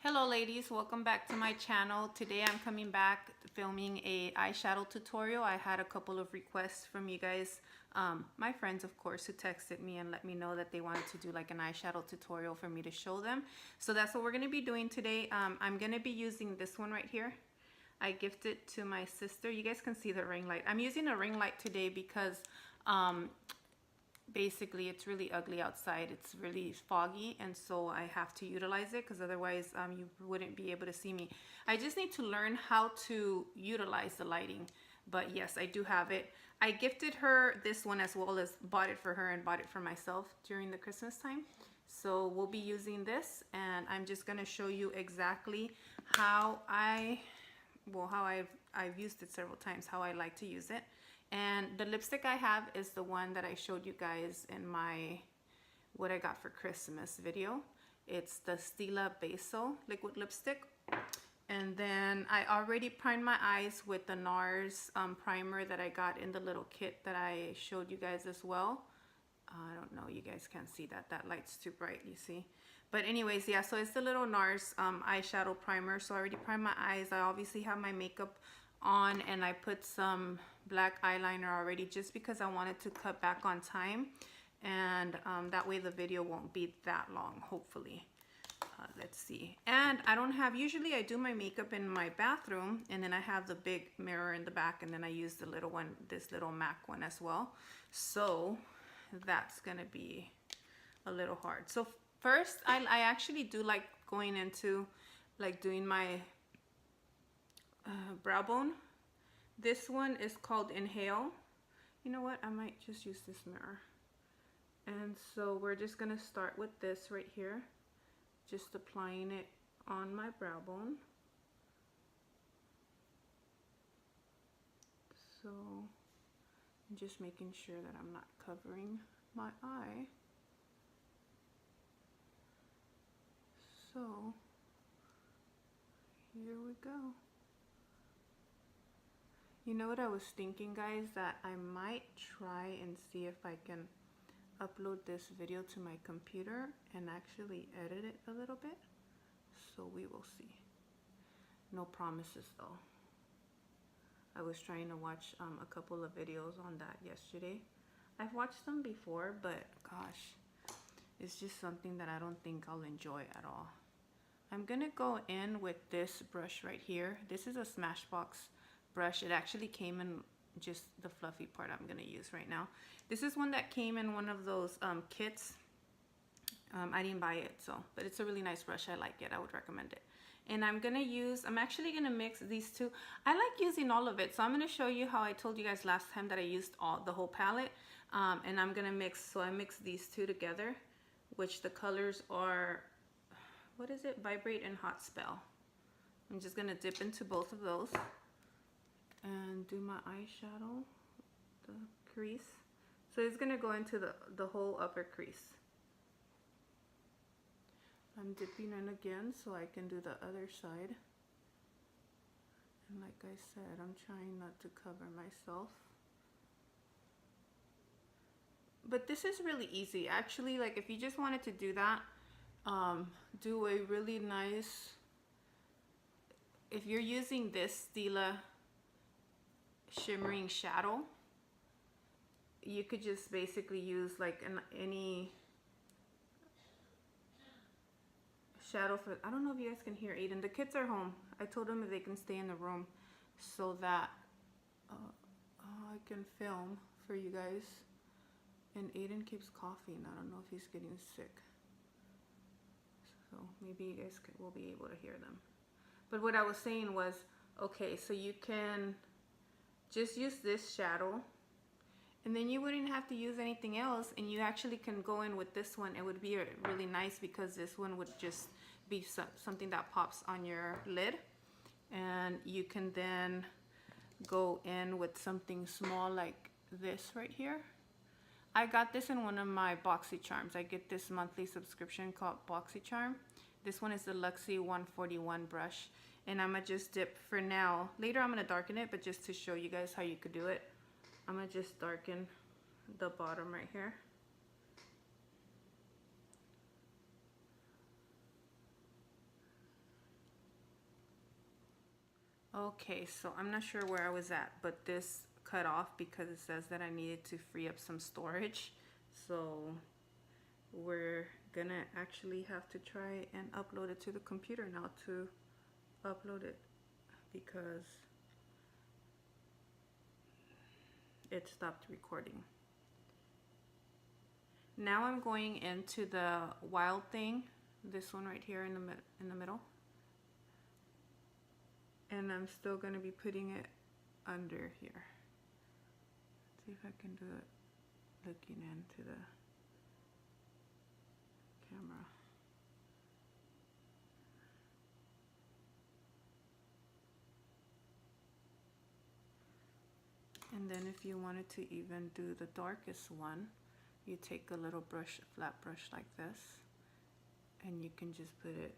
Hello ladies, welcome back to my channel. Today I'm coming back filming a eyeshadow tutorial. I had a couple of requests from you guys, my friends of course, who texted me and let me know that they wanted to do like an eyeshadow tutorial for me to show them. So that's what we're going to be doing today. I'm going to be using this one right here. I gifted to my sister. You guys can see the ring light. I'm using a ring light today because basically it's really ugly outside. It's really foggy, and so I have to utilize it because otherwise you wouldn't be able to see me. I just need to learn how to utilize the lighting, but yes, I do have it. I gifted her this one as well as bought it for her and bought it for myself during the Christmas time. So we'll be using this, and I'm just going to show you exactly how I've used it several times, how I like to use it. And the lipstick I have is the one that I showed you guys in my what I got for Christmas video. It's the Stila Basil liquid lipstick. And then I already primed my eyes with the NARS primer that I got in the little kit that I showed you guys as well. I don't know, you guys can't see that. That light's too bright, you see. But anyways, yeah, so it's the little NARS eyeshadow primer. So I already primed my eyes. I obviously have my makeup on, and I put some black eyeliner already just because I wanted to cut back on time, and that way the video won't be that long, hopefully. Let's see. And I don't have, usually I do my makeup in my bathroom, and then I have the big mirror in the back, and then I use the little one, this little MAC one as well. So that's gonna be a little hard. So first, I actually do like going into like doing my brow bone. This one is called Inhale. You know what, I might just use this mirror. And so we're just gonna start with this right here, just applying it on my brow bone. So I'm just making sure that I'm not covering my eye. So here we go. You know what I was thinking, guys, that I might try and see if I can upload this video to my computer and actually edit it a little bit. So we will see. No promises though. I was trying to watch a couple of videos on that yesterday. I've watched them before, but gosh, it's just something that I don't think I'll enjoy at all. I'm gonna go in with this brush right here. This is a Smashbox brush. It actually came in just the fluffy part I'm gonna use right now. This is one that came in one of those kits. I didn't buy it, so, but it's a really nice brush. I like it. I would recommend it. And I'm actually gonna mix these two. I like using all of it, so I'm gonna show you how I told you guys last time that I used the whole palette. And I'm gonna mix, so I mixed these two together, which the colors are, what is it? Vibrate and Hot Spell. I'm just gonna dip into both of those and do my eyeshadow, the crease. So it's gonna go into the whole upper crease. I'm dipping in again so I can do the other side. And like I said, I'm trying not to cover myself. But this is really easy. Actually, like if you just wanted to do that, do a really nice, if you're using this Stila shimmering shadow, you could just basically use like any shadow for, I don't know if you guys can hear Aiden. The kids are home. I told them if they can stay in the room so that I can film for you guys. And Aiden keeps coughing. I don't know if he's getting sick. So maybe you guys will be able to hear them. But what I was saying was, okay, so you can just use this shadow, and then you wouldn't have to use anything else, and you actually can go in with this one. It would be really nice because this one would just be something that pops on your lid, and you can then go in with something small like this right here. I got this in one of my BoxyCharms. I get this monthly subscription called BoxyCharm. This one is the Luxie 141 brush, and I'm gonna just dip for now. Later I'm gonna darken it, but just to show you guys how you could do it, I'm gonna just darken the bottom right here. Okay, so I'm not sure where I was at, but this cut off because it says that I needed to free up some storage. So we're gonna actually have to try and upload it to the computer now to upload it because it stopped recording. Now I'm going into the Wild Thing, this one right here in the middle. And I'm still going to be putting it under here. Let's see if I can do it looking into the camera. And then if you wanted to even do the darkest one, you take a little brush, a flat brush like this, and you can just put it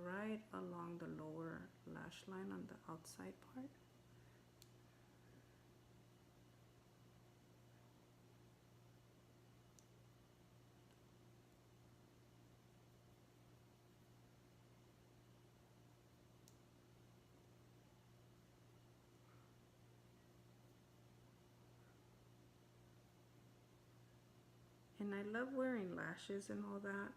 right along the lower lash line on the outside part. And I love wearing lashes and all that.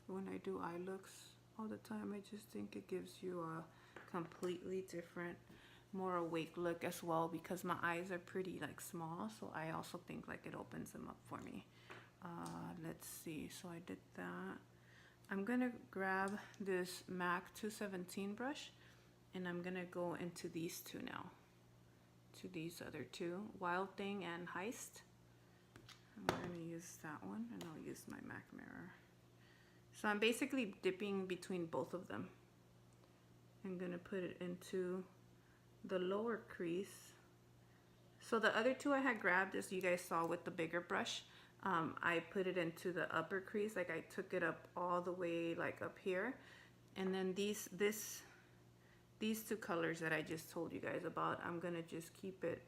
When I do eye looks all the time, I just think it gives you a completely different, more awake look as well, because my eyes are pretty like small, so I also think like it opens them up for me. Let's see, so I did that. I'm gonna grab this MAC 217 brush and I'm gonna go into these two now, to these other two, Wild Thing and Heist. I'm gonna use that one and I'll use my MAC mirror. So I'm basically dipping between both of them. I'm gonna put it into the lower crease. So the other two I had grabbed, as you guys saw with the bigger brush, I put it into the upper crease, like I took it up all the way like up here. And then these two colors that I just told you guys about, I'm gonna just keep it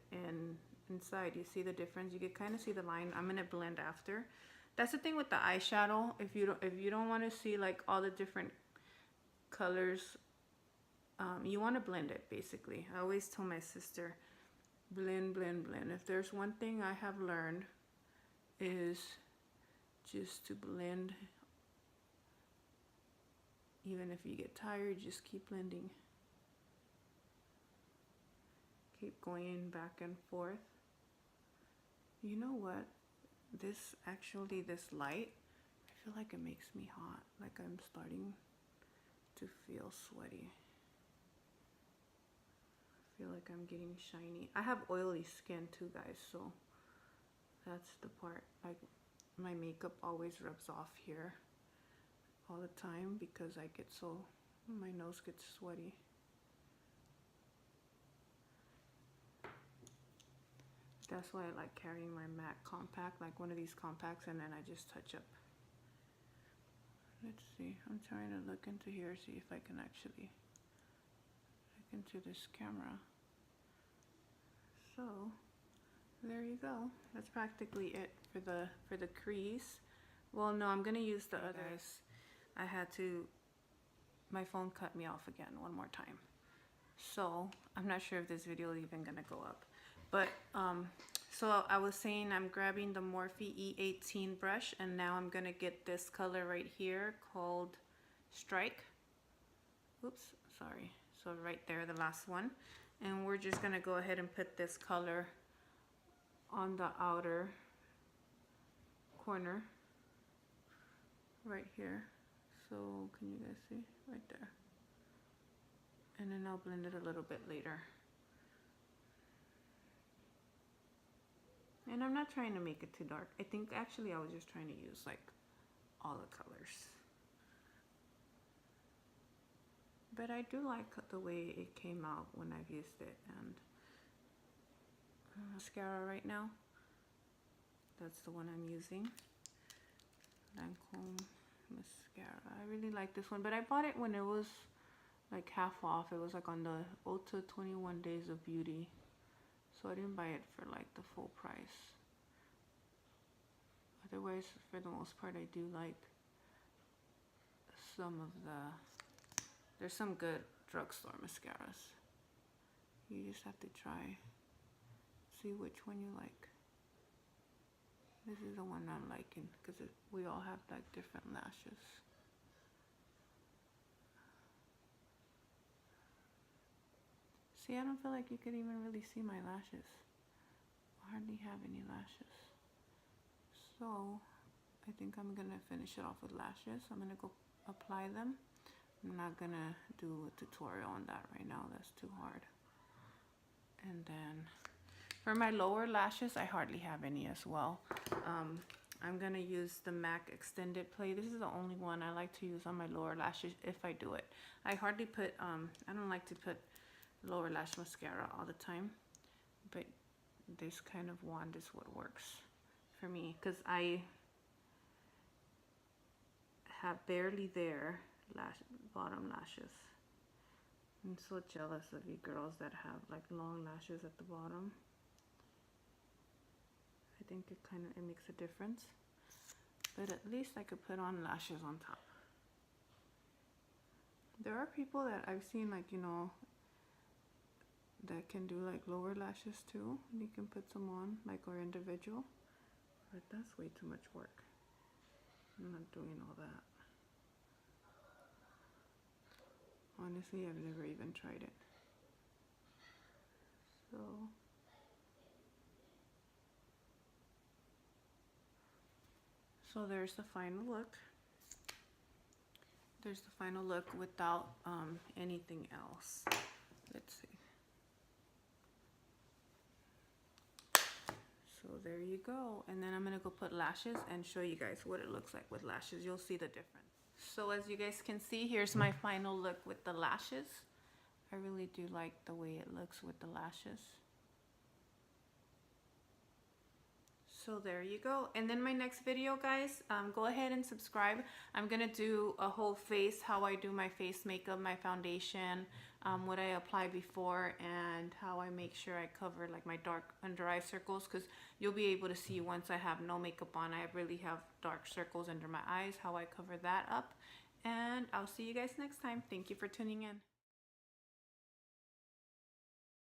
inside. You see the difference? You can kind of see the line. I'm gonna blend after. That's the thing with the eyeshadow. If you don't want to see like all the different colors, you want to blend it basically. I always tell my sister, blend, blend, blend. If there's one thing I have learned, is just to blend. Even if you get tired, just keep blending. Keep going back and forth. You know what? This light, I feel like it makes me hot. Like I'm starting to feel sweaty. I feel like I'm getting shiny. I have oily skin too, guys, so that's the part. Like my makeup always rubs off here all the time because I get so, my nose gets sweaty. That's why I like carrying my MAC compact, like one of these compacts, and then I just touch up. Let's see, I'm trying to look into here, see if I can actually look into this camera. So there you go. That's practically it for the crease. Well, no, I'm gonna use the others. I had to, my phone cut me off again one more time. So I'm not sure if this video is even gonna go up. But so I was saying I'm grabbing the Morphe E18 brush, and now I'm gonna get this color right here called Strike. Oops, sorry. So right there, the last one. And we're just gonna go ahead and put this color on the outer corner right here. So can you guys see right there? And then I'll blend it a little bit later. And I'm not trying to make it too dark. I think actually I was just trying to use like all the colors. But I do like the way it came out when I've used it. And mascara right now. That's the one I'm using. Lancome mascara. I really like this one, but I bought it when it was like half off. It was like on the Ulta 21 Days of Beauty. So I didn't buy it for like the full price. Otherwise, for the most part, I do like some of the, there's some good drugstore mascaras. You just have to try, see which one you like. This is the one I'm liking because we all have like different lashes. See, I don't feel like you could even really see my lashes. I hardly have any lashes. So I think I'm gonna finish it off with lashes. I'm gonna go apply them. I'm not gonna do a tutorial on that right now. That's too hard. And then for my lower lashes, I hardly have any as well. I'm gonna use the MAC Extended Play. This is the only one I like to use on my lower lashes if I do it. I hardly put, I don't like to put lower lash mascara all the time, but this kind of wand is what works for me because I have barely there bottom lashes. I'm so jealous of you girls that have like long lashes at the bottom. I think it makes a difference, but at least I could put on lashes on top. There are people that I've seen, like, you know, that can do like lower lashes too, and you can put some on like, or individual, but that's way too much work. I'm not doing all that. Honestly, I've never even tried it. So there's the final look. There's the final look without anything else. Let's see. So there you go. And then I'm gonna go put lashes and show you guys what it looks like with lashes. You'll see the difference. So as you guys can see, here's my final look with the lashes. I really do like the way it looks with the lashes. So there you go. And then my next video, guys, go ahead and subscribe. I'm gonna do a whole face, how I do my face makeup, my foundation, what I apply before, and how I make sure I cover like my dark under eye circles, because you'll be able to see once I have no makeup on, I really have dark circles under my eyes, how I cover that up. And I'll see you guys next time. Thank you for tuning in.